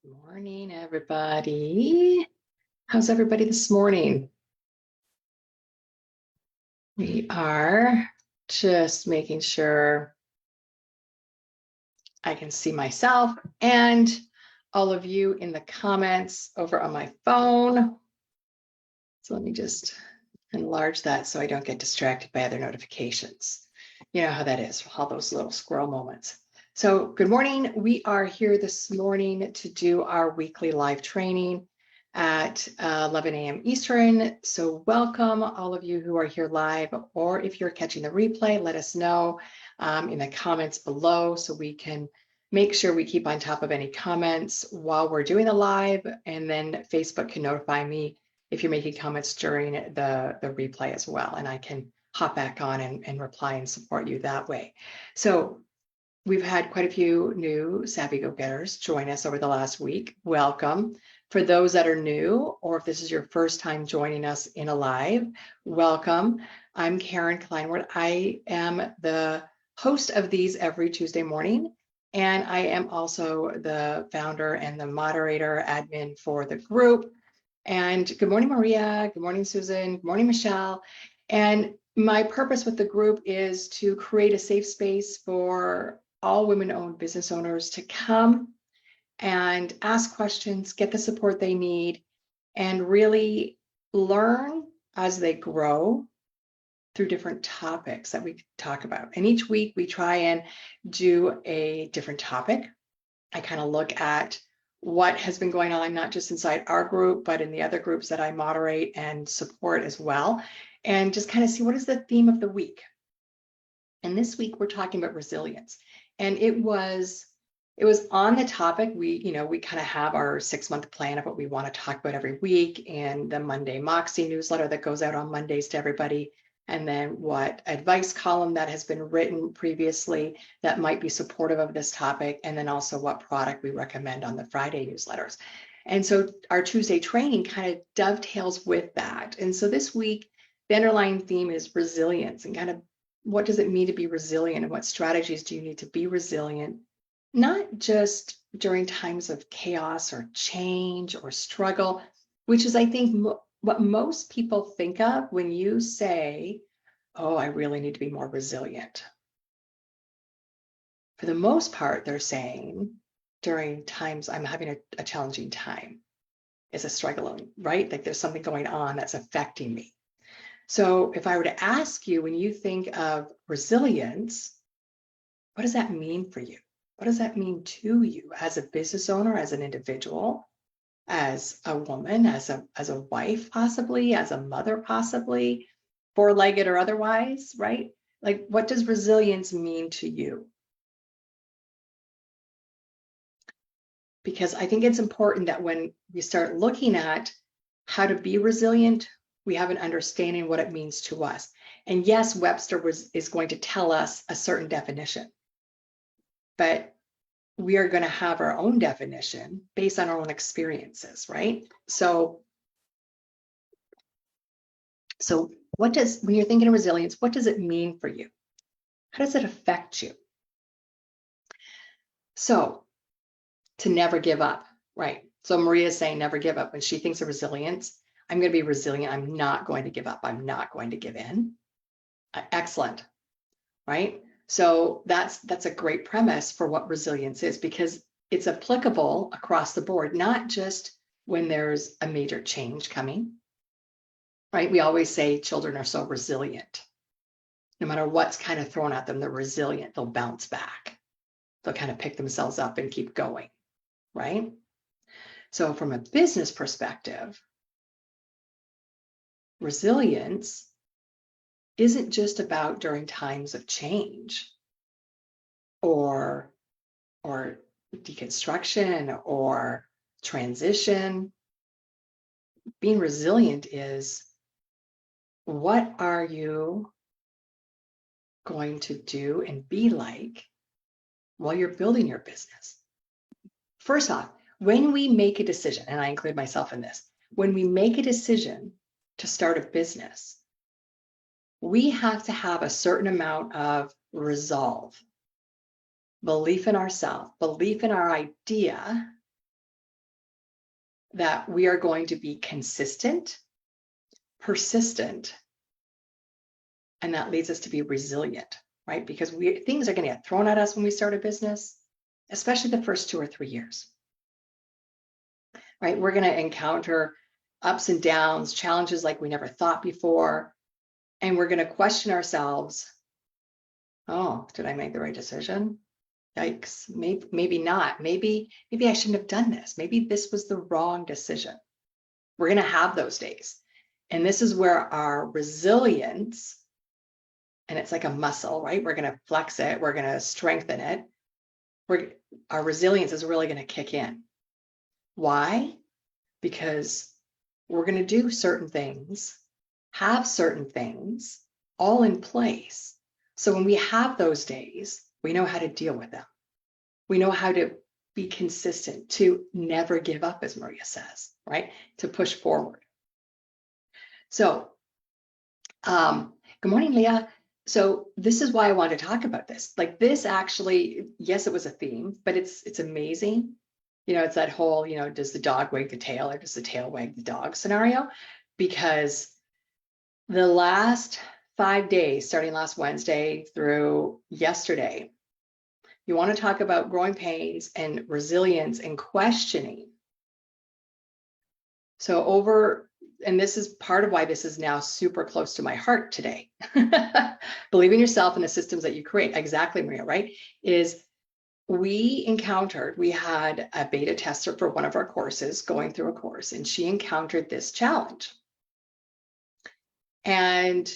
Morning, everybody. How's everybody this morning? We are just making sure I can see myself and all of you in the comments over on my phone. So let me just enlarge that so I don't get distracted by other notifications. You know how that is, all those little squirrel moments. So good morning. We are here this morning to do our weekly live training at 11 a.m. Eastern. So welcome all of you who are here live, or if you're catching the replay, let us know in the comments below so we can make sure we keep on top of any comments while we're doing the live, and then Facebook can notify me if you're making comments during the replay as well, and I can hop back on and reply and support you that way. So we've had quite a few new Savvy Go-Getters join us over the last week. Welcome. For those that are new, or if this is your first time joining us in a live, welcome. I'm Karen Kleinwort. I am the host of these every Tuesday morning, and I am also the founder and the moderator admin for the group. And good morning, Maria. Good morning, Susan. Good morning, Michelle. And my purpose with the group is to create a safe space for all women-owned business owners to come and ask questions, get the support they need, and really learn as they grow through different topics that we talk about. And each week we try and do a different topic. I kind of look at what has been going on, not just inside our group, but in the other groups that I moderate and support as well, and just kind of see what is the theme of the week. And this week we're talking about resilience. And it was on the topic. We kind of have our 6-month plan of what we want to talk about every week, and the Monday Moxie newsletter that goes out on Mondays to everybody, and then what advice column that has been written previously that might be supportive of this topic, and then also what product we recommend on the Friday newsletters. And so our Tuesday training kind of dovetails with that. And so this week, the underlying theme is resilience, and kind of what does it mean to be resilient, and what strategies do you need to be resilient, not just during times of chaos or change or struggle, which is, I think, what most people think of when you say, oh, I really need to be more resilient. For the most part, they're saying during times I'm having a challenging time, is a struggle, right? Like there's something going on that's affecting me. So if I were to ask you, when you think of resilience, what does that mean for you? What does that mean to you as a business owner, as an individual, as a woman, as a wife, possibly, as a mother, possibly, four-legged or otherwise, right? Like, what does resilience mean to you? Because I think it's important that when we start looking at how to be resilient, we have an understanding what it means to us. And yes, Webster is going to tell us a certain definition, but we are going to have our own definition based on our own experiences, right? So when you're thinking of resilience, what does it mean for you? How does it affect you? So to never give up, right? So Maria is saying never give up. When she thinks of resilience, I'm going to be resilient. I'm not going to give up. I'm not going to give in. Excellent, right? So that's a great premise for what resilience is, because it's applicable across the board, not just when there's a major change coming, right? We always say children are so resilient. No matter what's kind of thrown at them, they're resilient. They'll bounce back. They'll kind of pick themselves up and keep going, right? So from a business perspective, resilience isn't just about during times of change or deconstruction or transition. Being resilient is, what are you going to do and be like while you're building your business? First off, when we make a decision, and I include myself in this, when we make a decision to start a business, we have to have a certain amount of resolve, belief in ourselves, belief in our idea that we are going to be consistent, persistent, and that leads us to be resilient, right? Because things are going to get thrown at us when we start a business, especially the first 2 or 3 years, right? We're going to encounter ups and downs, challenges like we never thought before, and we're going to question ourselves. Oh, did I make the right decision? Yikes, maybe not. Maybe I shouldn't have done this. Maybe this was the wrong decision. We're going to have those days. And this is where our resilience, and it's like a muscle, right? We're going to flex it. We're going to strengthen it. Our resilience is really going to kick in. Why? Because we're going to do certain things, have certain things all in place. So when we have those days, we know how to deal with them. We know how to be consistent, to never give up, as Maria says, right? To push forward. So, good morning, Leah. So this is why I want to talk about this. Like this actually, yes, it was a theme, but it's amazing. You know, it's that whole, you know, does the dog wag the tail or does the tail wag the dog scenario? Because the last 5 days, starting last Wednesday through yesterday, you want to talk about growing pains and resilience and questioning. So and this is part of why this is now super close to my heart today. Believe in yourself and the systems that you create. Exactly, Maria, right? We had a beta tester for one of our courses going through a course, and she encountered this challenge. And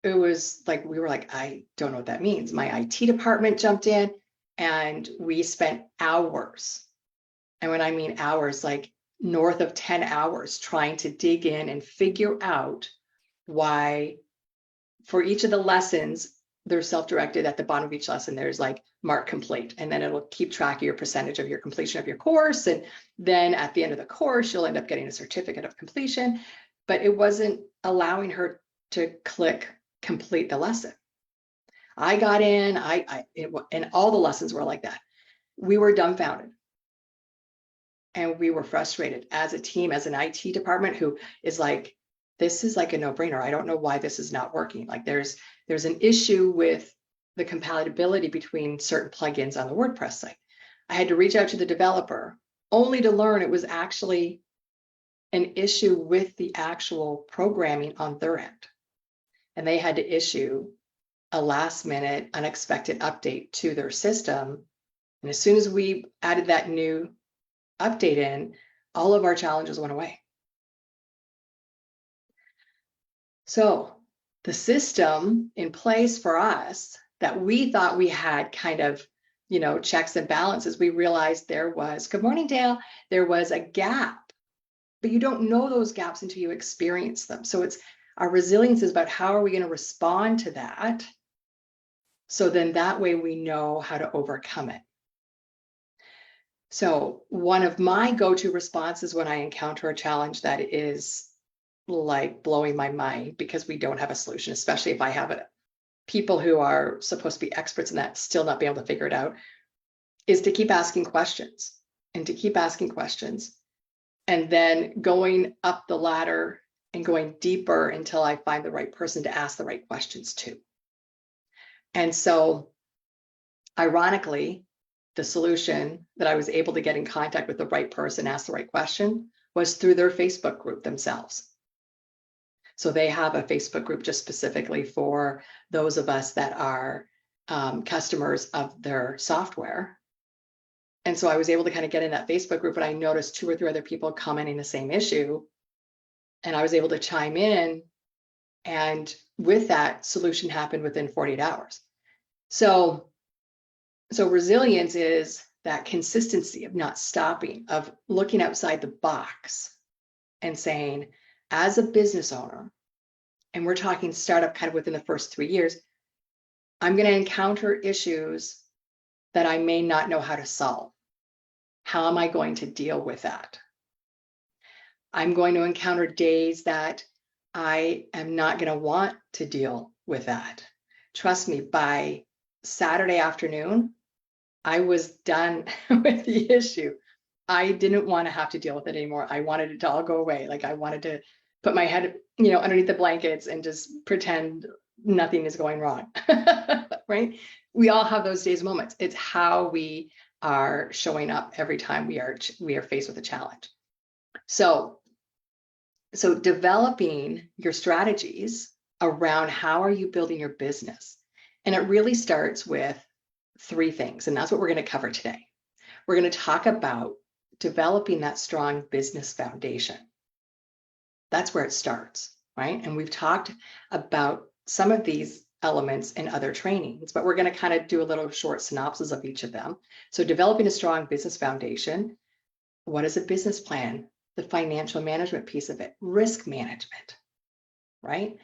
it was like, we were like, I don't know what that means. My IT department jumped in and we spent hours. And when I mean hours, like north of 10 hours trying to dig in and figure out why for each of the lessons, they're self-directed. At the bottom of each lesson, there's like mark complete, and then it'll keep track of your percentage of your completion of your course. And then at the end of the course, you'll end up getting a certificate of completion, but it wasn't allowing her to click complete the lesson. I got in, and all the lessons were like that. We were dumbfounded. And we were frustrated as a team, as an IT department who is like, this is like a no-brainer. I don't know why this is not working. Like there's an issue with the compatibility between certain plugins on the WordPress site. I had to reach out to the developer only to learn it was actually an issue with the actual programming on their end. And they had to issue a last-minute unexpected update to their system. And as soon as we added that new update in, all of our challenges went away. So the system in place for us that we thought we had kind of, you know, checks and balances, we realized there was, good morning, Dale, there was a gap, but you don't know those gaps until you experience them. So it's our resilience is about how are we going to respond to that? So then that way we know how to overcome it. So one of my go-to responses when I encounter a challenge that is like blowing my mind because we don't have a solution, especially if I have people who are supposed to be experts in that still not be able to figure it out, is to keep asking questions and to keep asking questions and then going up the ladder and going deeper until I find the right person to ask the right questions to. And so ironically, the solution that I was able to get in contact with the right person, ask the right question, was through their Facebook group themselves. So they have a Facebook group just specifically for those of us that are customers of their software. And so I was able to kind of get in that Facebook group, and I noticed 2 or 3 other people commenting the same issue. And I was able to chime in. And with that, solution happened within 48 hours. So resilience is that consistency of not stopping, of looking outside the box and saying, as a business owner, and we're talking startup kind of within the first 3 years, I'm going to encounter issues that I may not know how to solve. How am I going to deal with that? I'm going to encounter days that I am not going to want to deal with that. Trust me, by Saturday afternoon, I was done with the issue. I didn't want to have to deal with it anymore. I wanted it to all go away. Like I wanted to put my head, underneath the blankets and just pretend nothing is going wrong. Right? We all have those days moments. It's how we are showing up every time we are faced with a challenge. So developing your strategies around how are you building your business. And it really starts with 3 things. And that's what we're going to cover today. We're going to talk about developing that strong business foundation. That's where it starts, right? And we've talked about some of these elements in other trainings, but we're going to kind of do a little short synopsis of each of them. So developing a strong business foundation. What is a business plan? The financial management piece of it, risk management, right?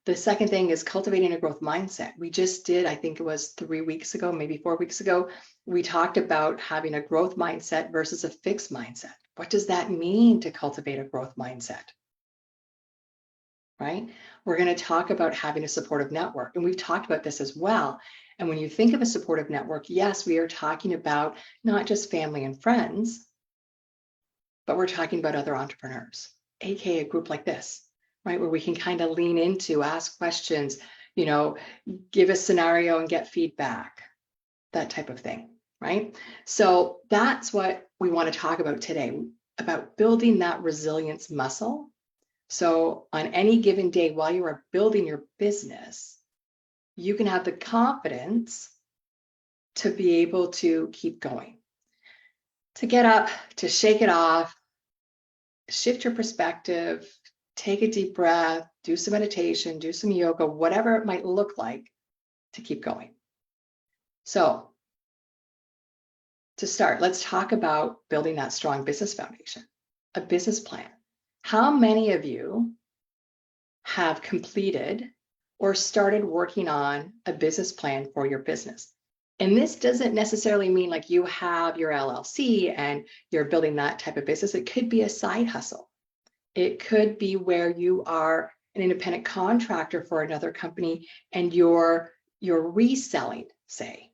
The second thing is cultivating a growth mindset. We just did, I think it was 3 weeks ago, maybe 4 weeks ago, we talked about having a growth mindset versus a fixed mindset. What does that mean to cultivate a growth mindset? Right? We're going to talk about having a supportive network. And we've talked about this as well. And when you think of a supportive network, yes, we are talking about not just family and friends, but we're talking about other entrepreneurs, aka a group like this, right? Where we can kind of lean into, ask questions, give a scenario and get feedback, that type of thing, right? So that's what we want to talk about today, about building that resilience muscle. So on any given day, while you are building your business, you can have the confidence to be able to keep going, to get up, to shake it off, shift your perspective, take a deep breath, do some meditation, do some yoga, whatever it might look like to keep going. So to start, let's talk about building that strong business foundation, a business plan. How many of you have completed or started working on a business plan for your business? And this doesn't necessarily mean like you have your LLC and you're building that type of business. It could be a side hustle. It could be where you are an independent contractor for another company and you're reselling, say.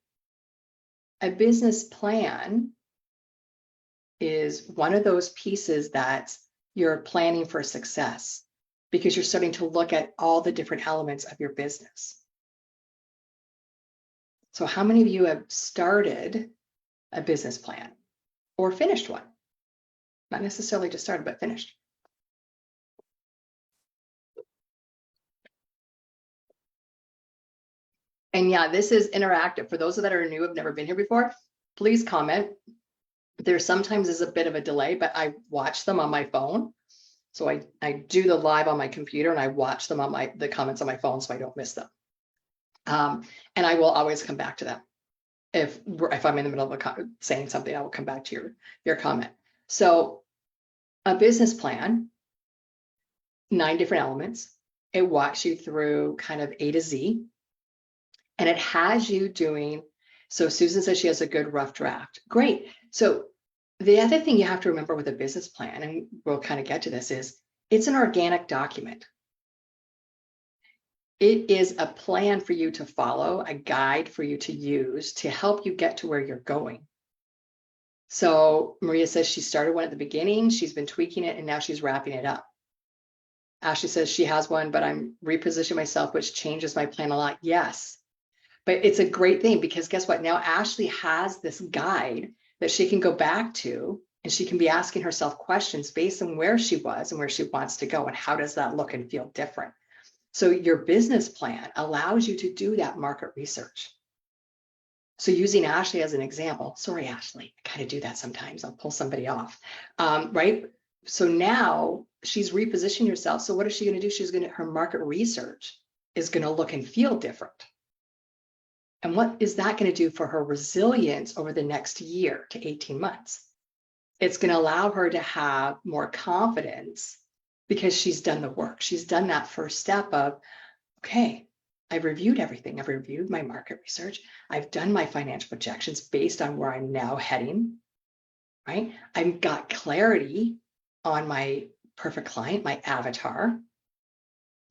A business plan is one of those pieces that you're planning for success because you're starting to look at all the different elements of your business. So how many of you have started a business plan or finished one? Not necessarily just started, but finished. And yeah, this is interactive. For those that are new, have never been here before, please comment. There sometimes is a bit of a delay, but I watch them on my phone. So I do the live on my computer and I watch them on the comments on my phone so I don't miss them. And I will always come back to them. If I'm in the middle of saying something, I will come back to your comment. So a business plan, 9 different elements. It walks you through kind of A to Z. And it has you doing, so Susan says she has a good rough draft. Great. So the other thing you have to remember with a business plan, and we'll kind of get to this, is it's an organic document. It is a plan for you to follow, a guide for you to use to help you get to where you're going. So Maria says she started one at the beginning, she's been tweaking it, and now she's wrapping it up. Ashley says she has one, but I'm repositioning myself, which changes my plan a lot. Yes, but it's a great thing because guess what? Now Ashley has this guide that she can go back to and she can be asking herself questions based on where she was and where she wants to go and how does that look and feel different. So your business plan allows you to do that market research. So using Ashley as an example, sorry, Ashley, I kind of do that sometimes. I'll pull somebody off, right? So now she's repositioning herself. So what is she going to do? Her market research is going to look and feel different. And what is that going to do for her resilience over the next year to 18 months? It's going to allow her to have more confidence because she's done the work. She's done that first step of, okay, I've reviewed everything. I've reviewed my market research. I've done my financial projections based on where I'm now heading, right? I've got clarity on my perfect client, my avatar.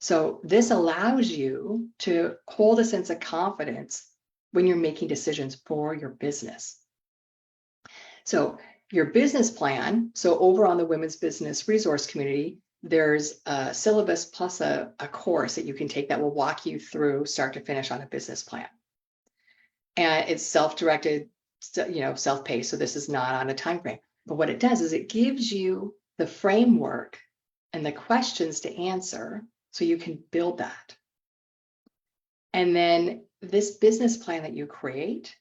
So this allows you to hold a sense of confidence when you're making decisions for your business. So Your business plan. So over on the Women's Business Resource Community, there's a syllabus plus a course that you can take that will walk you through start to finish on a business plan. And it's self-directed, self-paced. So this is not on a time frame. But what it does is it gives you the framework and the questions to answer so you can build that. And then this business plan that you create,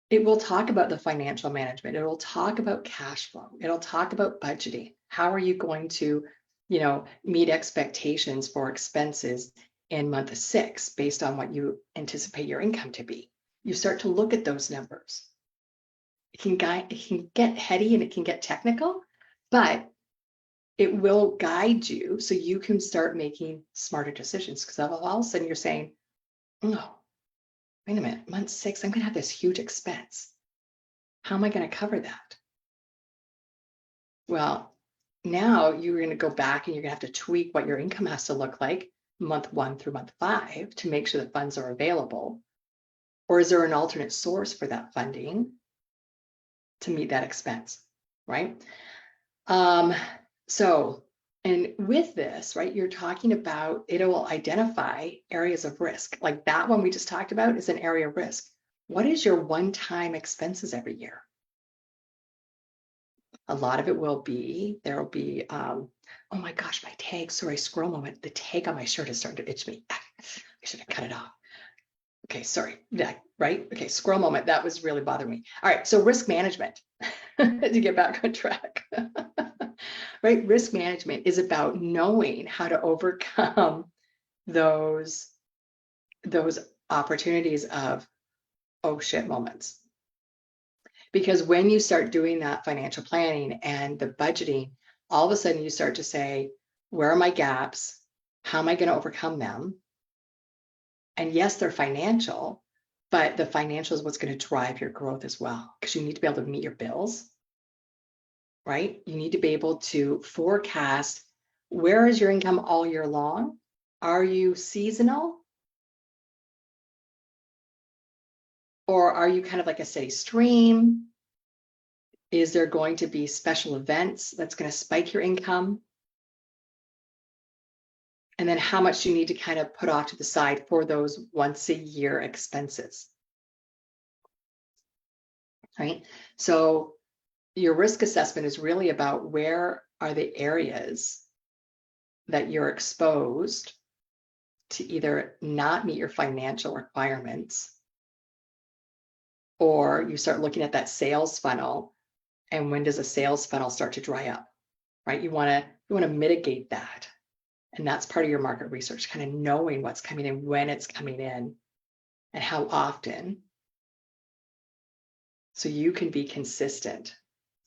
it will talk about the financial management. It will talk about cash flow. It'll talk about budgeting. How are you going to, meet expectations for expenses in month 6 based on what you anticipate your income to be? You start to look at those numbers. It can get heady and it can get technical, but it will guide you so you can start making smarter decisions. Because all of a sudden you're saying, oh, wait a minute, month 6, I'm going to have this huge expense. How am I going to cover that? Well, now you're going to go back and you're going to have to tweak what your income has to look like month 1 through month 5 to make sure the funds are available. Or is there an alternate source for that funding to meet that expense, right? And with this, right, you're talking about, it will identify areas of risk. Like that one we just talked about is an area of risk. What is your one-time expenses every year? A lot of it will be, there will be, oh my gosh, my tag, sorry, squirrel moment. The tag on my shirt is starting to itch me. I should have cut it off. Okay, sorry, yeah, right? Okay, squirrel moment, that was really bothering me. All right, so risk management, to get back on track. Right, risk management is about knowing how to overcome those opportunities of, oh shit moments. Because when you start doing that financial planning and the budgeting, all of a sudden you start to say, where are my gaps? How am I going to overcome them? And yes, they're financial, but the financial is what's going to drive your growth as well, because you need to be able to meet your bills, right? You need to be able to forecast, where is your income all year long? Are you seasonal? Or are you kind of like a steady stream? Is there going to be special events that's going to spike your income? And then how much do you need to kind of put off to the side for those once a year expenses, right? So your risk assessment is really about where are the areas that you're exposed to either not meet your financial requirements, or you start looking at that sales funnel, and when does a sales funnel start to dry up, right? You want to mitigate that. And that's part of your market research, kind of knowing what's coming in, when it's coming in, and how often. So you can be consistent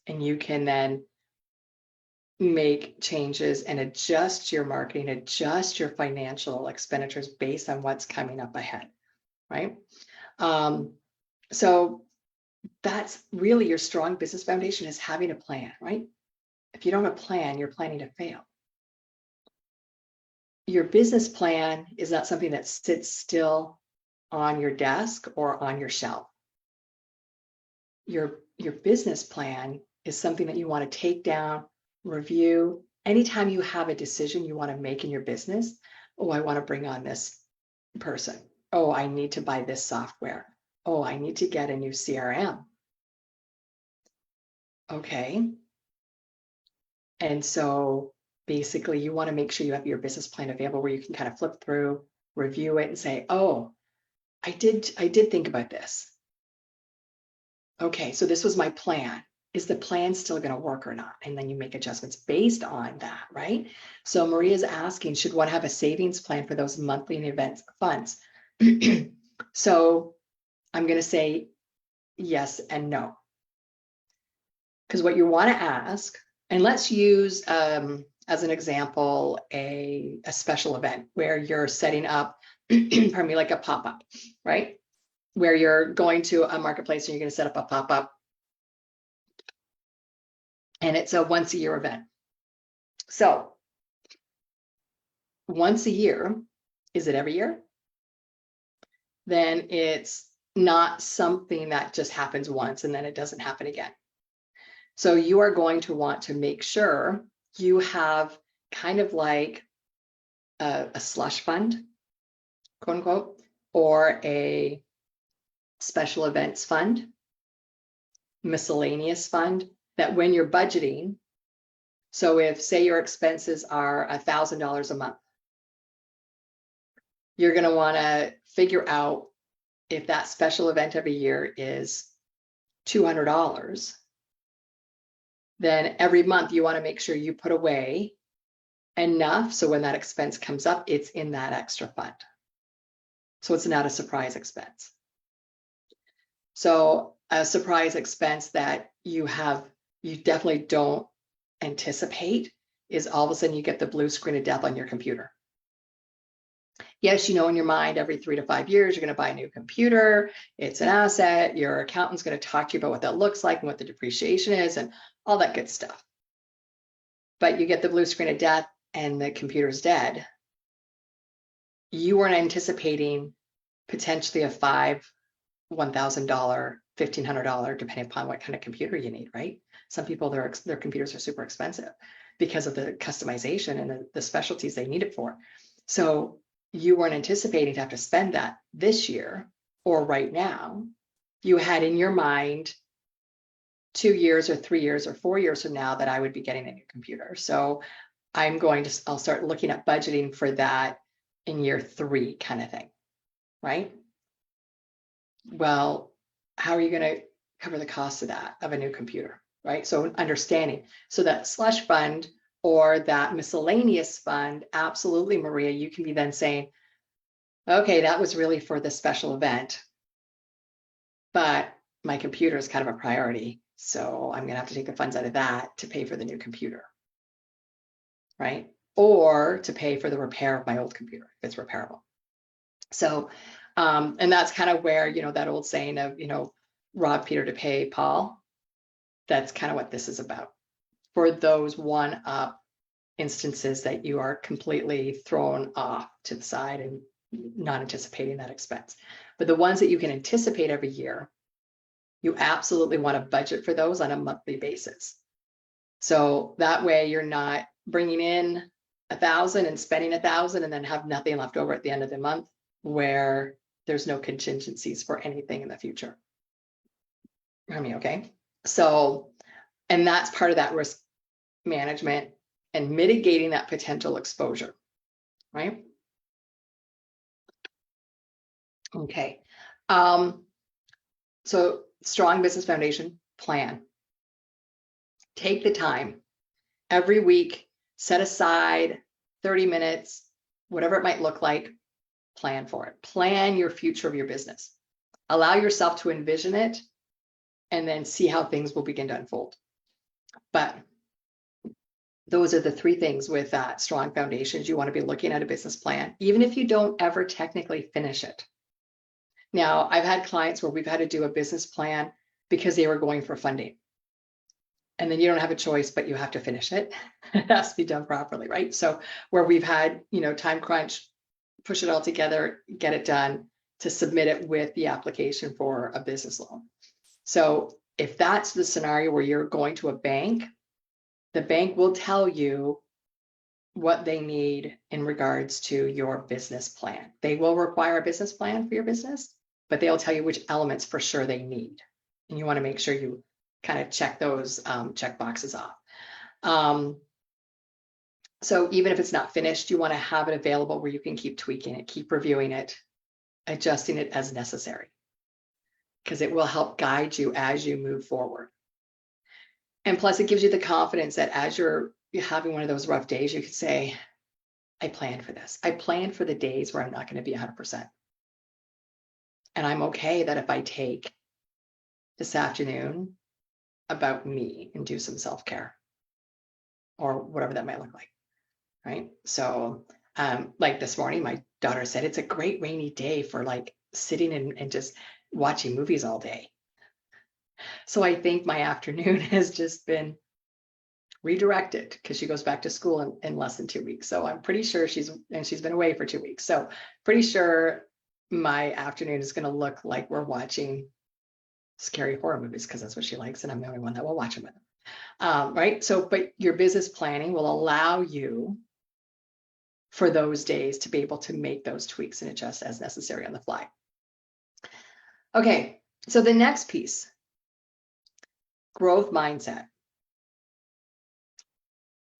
and you can then make changes and adjust your marketing, adjust your financial expenditures based on what's coming up ahead, right? So that's really your strong business foundation, is having a plan, right? If you don't have a plan, you're planning to fail. Your business plan is not something that sits still on your desk or on your shelf. Your business plan is something that you want to take down, review. Anytime you have a decision you want to make in your business, oh, I want to bring on this person. Oh, I need to buy this software. Oh, I need to get a new CRM. Okay. And so basically you want to make sure you have your business plan available where you can kind of flip through, review it and say, oh, I did think about this. Okay, so this was my plan. Is the plan still going to work or not? And then you make adjustments based on that, right? So Maria's asking, should one have a savings plan for those monthly and events funds? So I'm going to say yes and no. Because what you want to ask, and let's use as an example, a special event where you're setting up, pardon me, like a pop-up, right? Where you're going to a marketplace and you're going to set up a pop-up. And it's a once a year event. So once a year, is it every year? Then it's not something that just happens once and then it doesn't happen again. So you are going to want to make sure you have kind of like a slush fund, quote unquote, or a special events fund, miscellaneous fund, that when you're budgeting, so if say your expenses are $1,000 a month, you're going to want to figure out if that special event every year is $200, then every month you want to make sure you put away enough so when that expense comes up, it's in that extra fund. So it's not a surprise expense. So a surprise expense that you definitely don't anticipate is all of a sudden you get the blue screen of death on your computer. Yes, you know in your mind every 3 to 5 years you're going to buy a new computer. It's an asset. Your accountant's going to talk to you about what that looks like and what the depreciation is and all that good stuff. But you get the blue screen of death and the computer's dead. You weren't anticipating potentially a $1,000, $1,500, depending upon what kind of computer you need, right? Some people, their computers are super expensive because of the customization and the specialties they need it for. So you weren't anticipating to have to spend that this year or right now. You had in your mind 2 years or 3 years or 4 years from now that I would be getting a new computer. So I'll start looking at budgeting for that in year 3 kind of thing, right? Well, how are you going to cover the cost of that, of a new computer, right? So understanding, so that slush fund or that miscellaneous fund, absolutely, Maria, you can be then saying, okay, that was really for the special event, but my computer is kind of a priority. So I'm going to have to take the funds out of that to pay for the new computer, right? Or to pay for the repair of my old computer if it's repairable. So, and that's kind of where, that old saying of, rob Peter to pay Paul. That's kind of what this is about. For those one-up instances that you are completely thrown off to the side and not anticipating that expense. But the ones that you can anticipate every year, you absolutely want to budget for those on a monthly basis. So that way you're not bringing in 1,000 and spending 1,000 and then have nothing left over at the end of the month where there's no contingencies for anything in the future. Okay. So, and that's part of that risk management and mitigating that potential exposure, right? Okay. So strong business foundation plan. Take the time every week, set aside 30 minutes, whatever it might look like, plan for it. Plan your future of your business. Allow yourself to envision it and then see how things will begin to unfold. But those are the 3 things with strong foundations. You want to be looking at a business plan, even if you don't ever technically finish it. Now, I've had clients where we've had to do a business plan because they were going for funding. And then you don't have a choice, but you have to finish it. It has to be done properly, right? So where we've had, time crunch, push it all together, get it done to submit it with the application for a business loan. So if that's the scenario where you're going to a bank, the bank will tell you what they need in regards to your business plan. They will require a business plan for your business, but they'll tell you which elements for sure they need. And you want to make sure you kind of check those check boxes off. So even if it's not finished, you want to have it available where you can keep tweaking it, keep reviewing it, adjusting it as necessary, because it will help guide you as you move forward. And plus it gives you the confidence that as you're having one of those rough days, you could say, I planned for this. I planned for the days where I'm not going to be 100%. And I'm okay that if I take this afternoon about me and do some self-care or whatever that might look like, right? So like this morning, my daughter said, it's a great rainy day for like sitting and just watching movies all day. So I think my afternoon has just been redirected because she goes back to school in less than 2 weeks. So I'm pretty sure she's been away for 2 weeks. So pretty sure my afternoon is going to look like we're watching scary horror movies because that's what she likes. And I'm the only one that will watch them with her. Right? So, but your business planning will allow you for those days to be able to make those tweaks and adjust as necessary on the fly. Okay, so the next piece, growth mindset.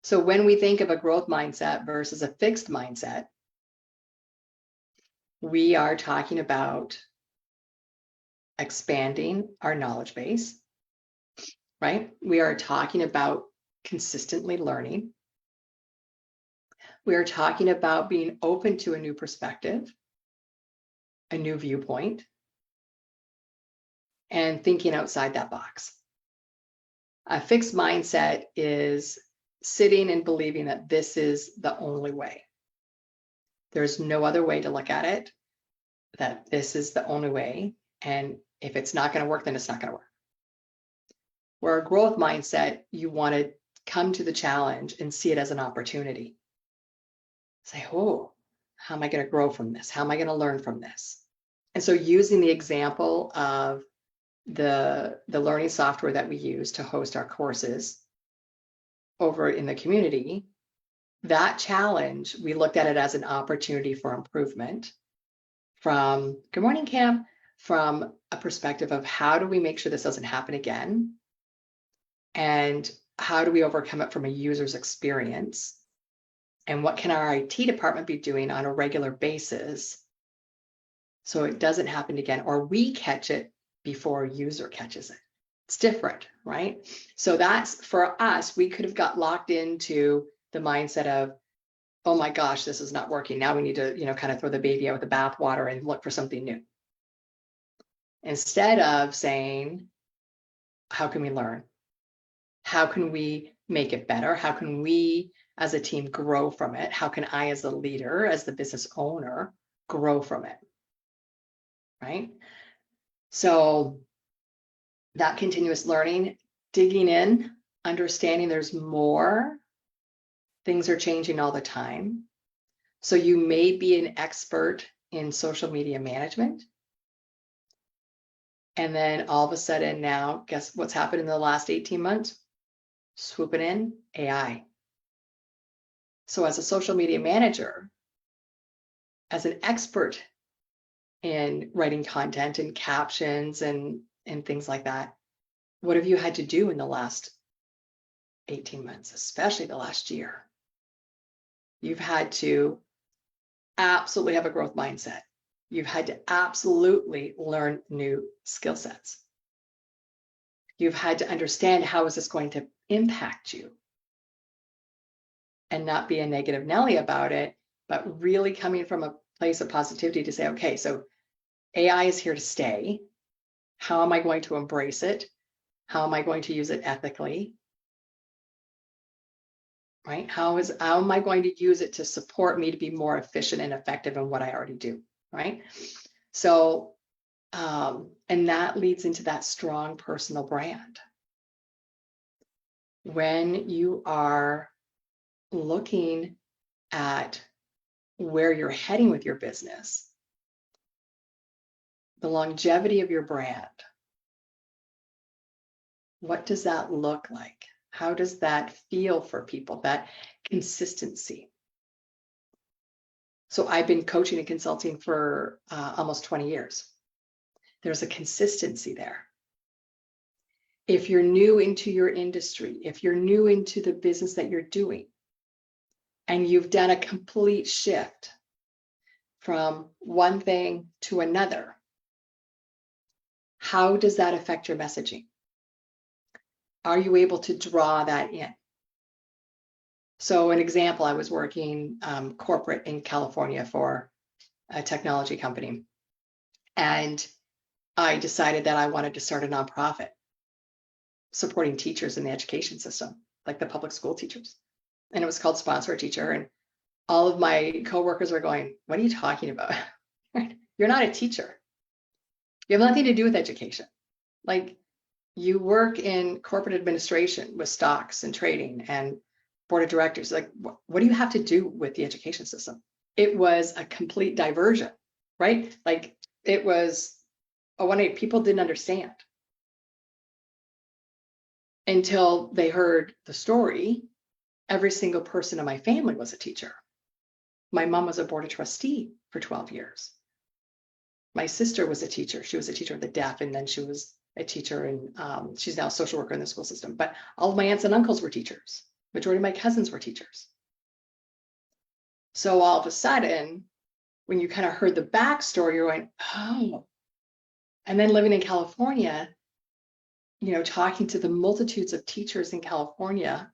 So when we think of a growth mindset versus a fixed mindset, we are talking about expanding our knowledge base, right? We are talking about consistently learning. We are talking about being open to a new perspective, a new viewpoint, and thinking outside that box. A fixed mindset is sitting and believing that this is the only way. There's no other way to look at it, that this is the only way. And if it's not going to work, then it's not going to work. Where a growth mindset, you want to come to the challenge and see it as an opportunity. Say, oh, how am I going to grow from this? How am I going to learn from this? And so using the example of the learning software that we use to host our courses over in the community, that challenge, we looked at it as an opportunity for improvement from, good morning, Cam, from a perspective of how do we make sure this doesn't happen again? And how do we overcome it from a user's experience? And what can our IT department be doing on a regular basis so it doesn't happen again, or we catch it before a user catches it? It's different, right? So that's, for us, we could have got locked into the mindset of, oh my gosh, this is not working. Now we need to, kind of throw the baby out with the bathwater and look for something new. Instead of saying, how can we learn? How can we make it better? How can we as a team grow from it? How can I as the leader, as the business owner, grow from it? Right? So that continuous learning, digging in, understanding there's more, things are changing all the time. So you may be an expert in social media management. And then all of a sudden now, guess what's happened in the last 18 months? Swooping in, AI. So as a social media manager, as an expert in writing content and captions and things like that, what have you had to do in the last 18 months, especially the last year? You've had to absolutely have a growth mindset. You've had to absolutely learn new skill sets. You've had to understand, how is this going to impact you? And not be a negative Nelly about it, but really coming from a place of positivity to say, okay, so AI is here to stay. How am I going to embrace it? How am I going to use it ethically? Right? How am I going to use it to support me to be more efficient and effective in what I already do? Right? So, and that leads into that strong personal brand. When you are looking at where you're heading with your business, the longevity of your brand, what does that look like? How does that feel for people, that consistency? So I've been coaching and consulting for almost 20 years. There's a consistency there. If you're new into your industry, if you're new into the business that you're doing, and you've done a complete shift from one thing to another, how does that affect your messaging? Are you able to draw that in? So an example, I was working corporate in California for a technology company. And I decided that I wanted to start a nonprofit supporting teachers in the education system, like the public school teachers. And it was called Sponsor a Teacher. And all of my coworkers were going, what are you talking about? You're not a teacher. You have nothing to do with education. Like, you work in corporate administration with stocks and trading and board of directors. Like, what do you have to do with the education system? It was a complete diversion, right? Like, it was a 180. People didn't understand. until they heard the story, every single person in my family was a teacher. My mom was a board of trustee for 12 years. My sister was a teacher. She was a teacher of the deaf, and then she was a teacher, and she's now a social worker in the school system. But all of my aunts and uncles were teachers. Majority of my cousins were teachers. So all of a sudden, when you kind of heard the backstory, you're going, oh. And then living in California, talking to the multitudes of teachers in California,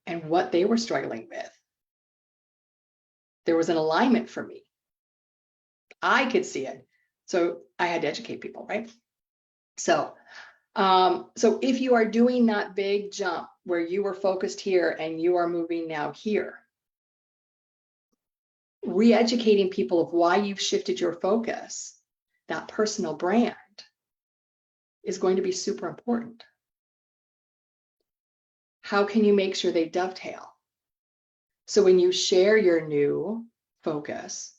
and what they were struggling with, there was an alignment for me. I could see it. So I had to educate people, right? So if you are doing that big jump where you were focused here and you are moving now here, re-educating people of why you've shifted your focus, that personal brand is going to be super important. How can you make sure they dovetail? So when you share your new focus,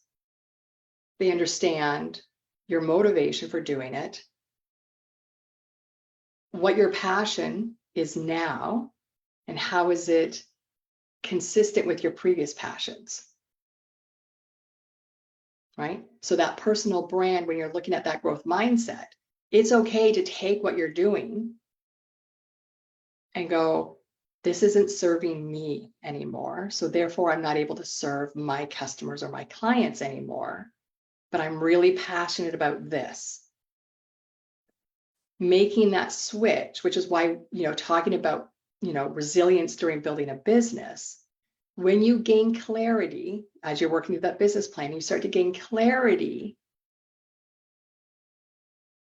they understand your motivation for doing it, what your passion is now, and how is it consistent with your previous passions, right? So that personal brand, when you're looking at that growth mindset, it's okay to take what you're doing and go, this isn't serving me anymore. So therefore, I'm not able to serve my customers or my clients anymore, but I'm really passionate about this. Making that switch, which is why, talking about, resilience during building a business, when you gain clarity, as you're working through that business plan, you start to gain clarity,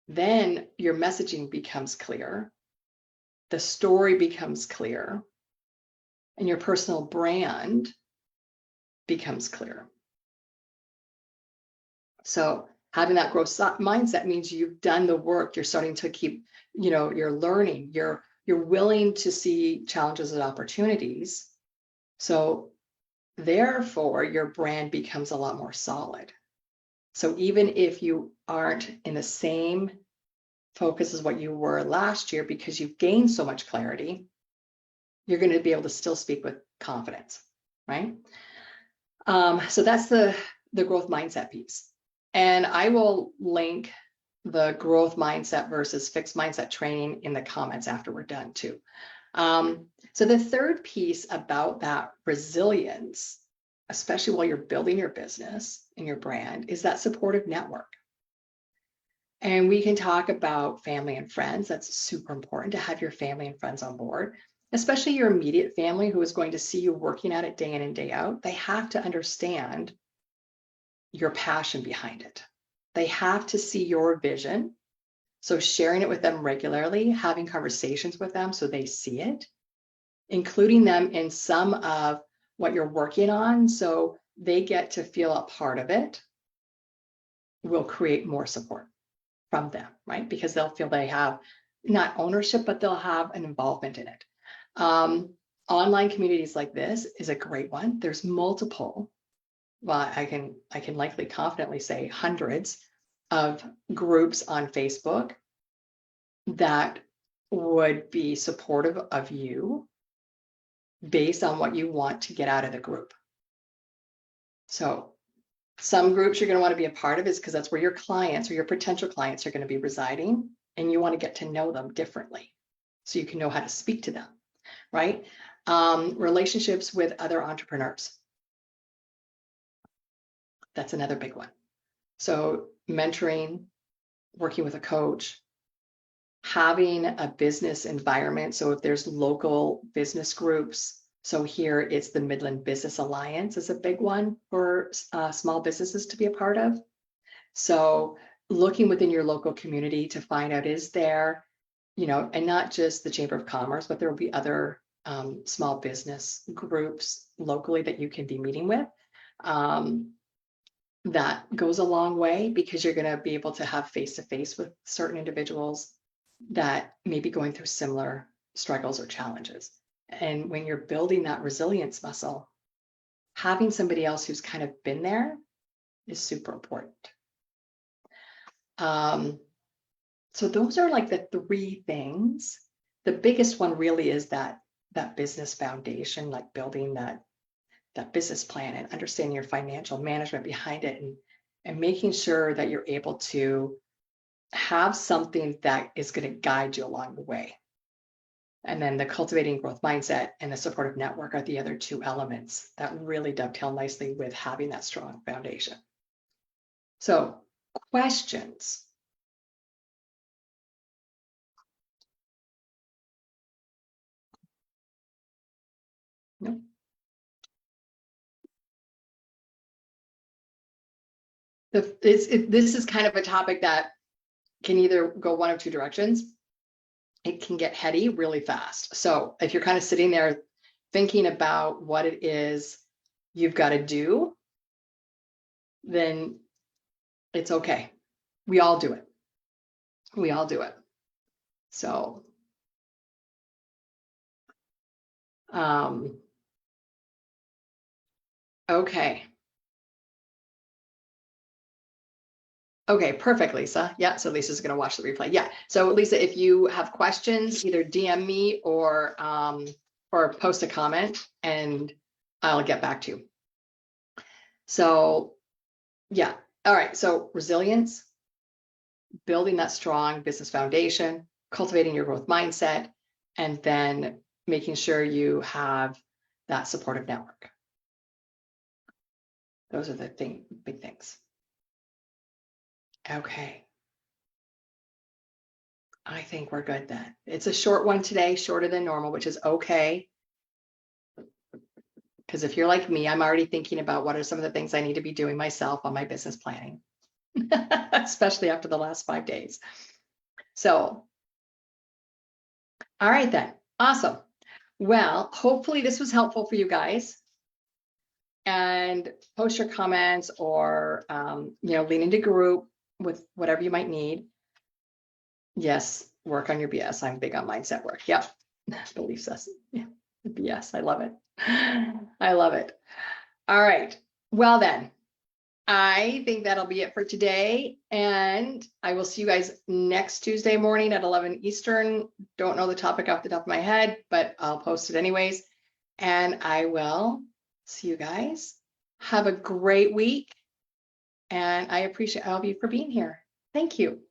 then your messaging becomes clear, the story becomes clear, and your personal brand becomes clear. So having that growth mindset means you've done the work. You're starting to keep, you're learning. You're willing to see challenges and opportunities. So therefore, your brand becomes a lot more solid. So even if you aren't in the same focus as what you were last year, because you've gained so much clarity, you're going to be able to still speak with confidence, right? So that's the growth mindset piece. And I will link the growth mindset versus fixed mindset training in the comments after we're done too. So the third piece about that resilience, especially while you're building your business and your brand, is that supportive network. And we can talk about family and friends. That's super important to have your family and friends on board, especially your immediate family who is going to see you working at it day in and day out. They have to understand your passion behind it. They have to see your vision. So sharing it with them regularly, having conversations with them so they see it, including them in some of what you're working on so they get to feel a part of it, will create more support from them, right? Because they'll feel they have not ownership, but they'll have an involvement in it. Online communities like this is a great one. There's multiple, well, I can likely confidently say hundreds of groups on Facebook that would be supportive of you based on what you want to get out of the group. So some groups you're going to want to be a part of is because that's where your clients or your potential clients are going to be residing, and you want to get to know them differently so you can know how to speak to them, right? Relationships with other entrepreneurs. That's another big one. So mentoring, working with a coach, having a business environment. So if there's local business groups, so here it's the Midland Business Alliance is a big one for small businesses to be a part of. So looking within your local community to find out, is there, and not just the Chamber of Commerce, but there will be other small business groups locally that you can be meeting with. That goes a long way because you're going to be able to have face-to-face with certain individuals that may be going through similar struggles or challenges. And when you're building that resilience muscle, having somebody else who's kind of been there is super important. So those are like the three things the biggest one really is that business foundation, like building that business plan and understanding your financial management behind it, and making sure that you're able to have something that is going to guide you along the way. And then the cultivating growth mindset and the supportive network are the other two elements that really dovetail nicely with having that strong foundation. So, questions? No? This is kind of a topic that can either go one of two directions. It can get heady really fast. So if you're kind of sitting there thinking about what it is you've got to do, then it's okay. We all do it. We all do it. So, okay. Okay, perfect, Lisa. Yeah, so Lisa's going to watch the replay. Yeah. So Lisa, if you have questions, either DM me or post a comment and I'll get back to you. So, yeah. All right. So resilience, building that strong business foundation, cultivating your growth mindset, and then making sure you have that supportive network. Those are the big things. Okay. I think we're good then. It's a short one today, shorter than normal, which is okay. Because if you're like me, I'm already thinking about what are some of the things I need to be doing myself on my business planning, especially after the last 5 days. So, all right then. Awesome. Well, hopefully this was helpful for you guys. And post your comments or, lean into group with whatever you might need. Yes, work on your BS. I'm big on mindset work. Yep. Belief system. Yeah. BS. I love it. I love it. All right. Well then, I think that'll be it for today. And I will see you guys next Tuesday morning at 11 Eastern. Don't know the topic off the top of my head, but I'll post it anyways. And I will see you guys. Have a great week. And I appreciate all of you for being here. Thank you.